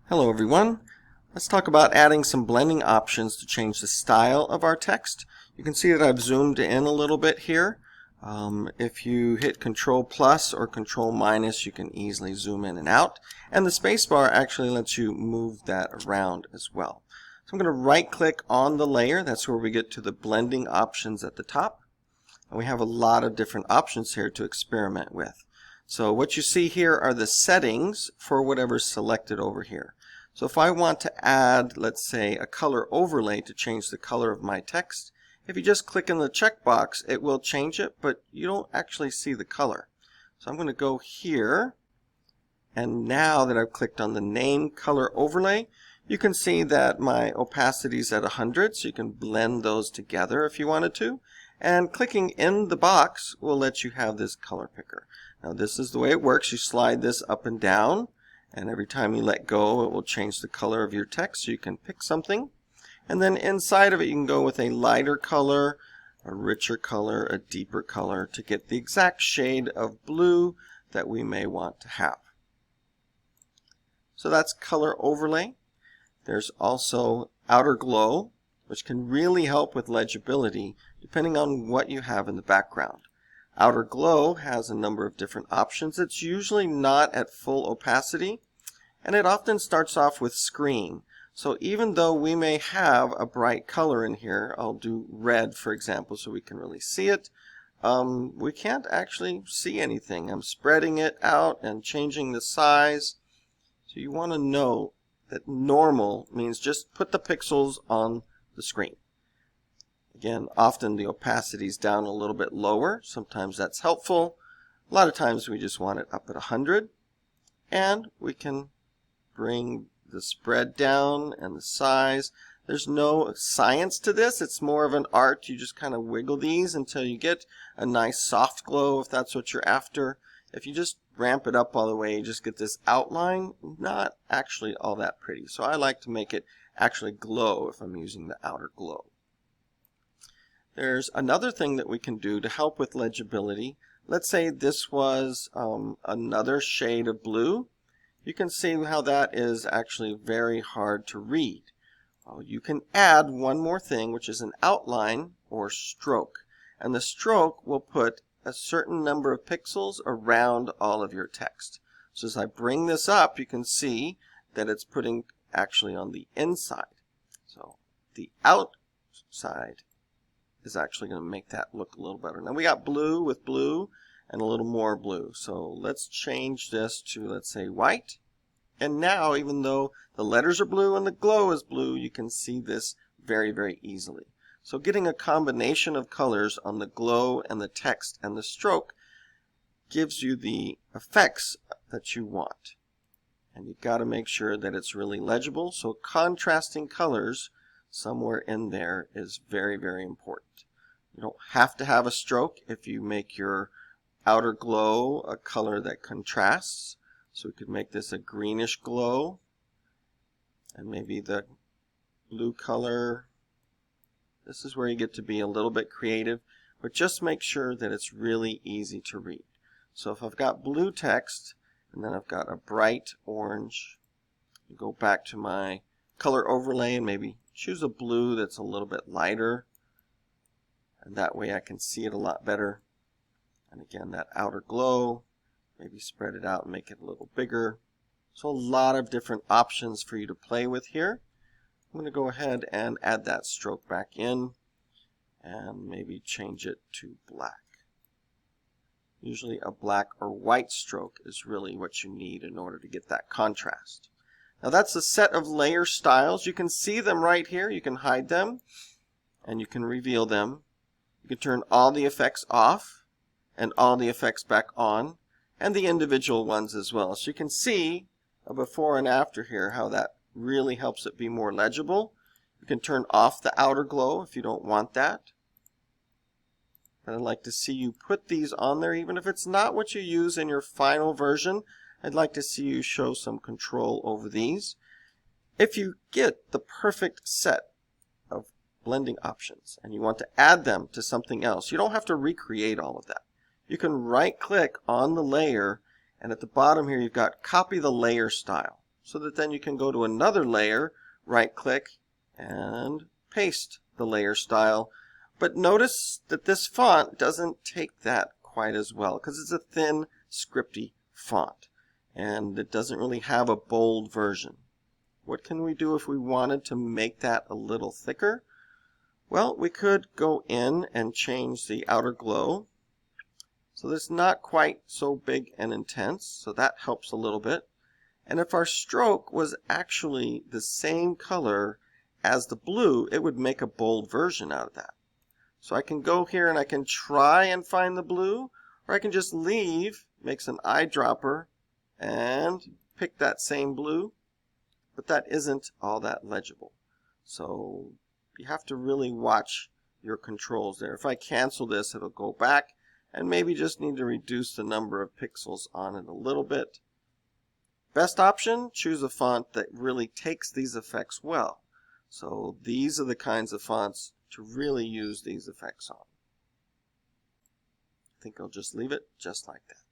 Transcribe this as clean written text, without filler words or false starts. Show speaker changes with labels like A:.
A: Hello everyone. Let's talk about adding some blending options to change the style of our text. You can see that I've zoomed in a little bit here. If you hit Control plus or Control minus, you can easily zoom in and out. And the spacebar actually lets you move that around as well. So I'm going to right click on the layer. That's where we get to the blending options at the top. And we have a lot of different options here to experiment with. So what you see here are the settings for whatever's selected over here. So if I want to add, let's say, a color overlay to change the color of my text, if you just click in the checkbox, it will change it, but you don't actually see the color. So I'm going to go here, and now that I've clicked on the name color overlay, you can see that my opacity is at 100, so you can blend those together if you wanted to. And clicking in the box will let you have this color picker. Now this is the way it works. You slide this up and down, and every time you let go it will change the color of your text, so you can pick something. And then inside of it you can go with a lighter color, a richer color, a deeper color to get the exact shade of blue that we may want to have. So that's color overlay. There's also outer glow, which can really help with legibility depending on what you have in the background. Outer glow has a number of different options. It's usually not at full opacity, and it often starts off with screen. So even though we may have a bright color in here, I'll do red for example so we can really see it, we can't actually see anything. I'm spreading it out and changing the size. So you want to know that normal means just put the pixels on the screen. Again, often the opacity is down a little bit lower. Sometimes that's helpful. A lot of times we just want it up at 100. And we can bring the spread down and the size. There's no science to this. It's more of an art. You just kind of wiggle these until you get a nice soft glow if that's what you're after. If you just ramp it up all the way, you just get this outline, not actually all that pretty. So I like to make it actually glow if I'm using the outer glow. There's another thing that we can do to help with legibility. Let's say this was another shade of blue. You can see how that is actually very hard to read. You can add one more thing, which is an outline or stroke. And the stroke will put a certain number of pixels around all of your text. So as I bring this up, you can see that it's putting actually on the inside. So the outside is actually going to make that look a little better. Now we got blue with blue and a little more blue. So let's change this to, let's say, white. And now, even though the letters are blue and the glow is blue, you can see this very, very easily. So getting a combination of colors on the glow and the text and the stroke gives you the effects that you want. And you've got to make sure that it's really legible. So contrasting colors somewhere in there is very, very important. You don't have to have a stroke if you make your outer glow a color that contrasts. So we could make this a greenish glow, and maybe the blue color. This is where you get to be a little bit creative, but just make sure that it's really easy to read. So if I've got blue text, and then I've got a bright orange, go back to my color overlay and maybe choose a blue that's a little bit lighter, and that way I can see it a lot better. And again, that outer glow, maybe spread it out and make it a little bigger. So a lot of different options for you to play with here. I'm going to go ahead and add that stroke back in and maybe change it to black. Usually a black or white stroke is really what you need in order to get that contrast. Now that's a set of layer styles. You can see them right here. You can hide them and you can reveal them. You can turn all the effects off and all the effects back on, and the individual ones as well. So you can see a before and after here how that really helps it be more legible. You can turn off the outer glow if you don't want that. But I'd like to see you put these on there even if it's not what you use in your final version. I'd like to see you show some control over these. If you get the perfect set of blending options and you want to add them to something else, you don't have to recreate all of that. You can right click on the layer, and at the bottom here you've got copy the layer style. so that then you can go to another layer, right click, and paste the layer style. But notice that this font doesn't take that quite as well because it's a thin, scripty font and it doesn't really have a bold version. What can we do if we wanted to make that a little thicker? Well, we could go in and change the outer glow so that it's not quite so big and intense, so that helps a little bit. And if our stroke was actually the same color as the blue, it would make a bold version out of that. So I can go here and I can try and find the blue, or I can just leave, makes an eyedropper, and pick that same blue, but that isn't all that legible. So you have to really watch your controls there. If I cancel this, it'll go back, and maybe just need to reduce the number of pixels on it a little bit. Best option, choose a font that really takes these effects well. So these are the kinds of fonts to really use these effects on. I think I'll just leave it just like that.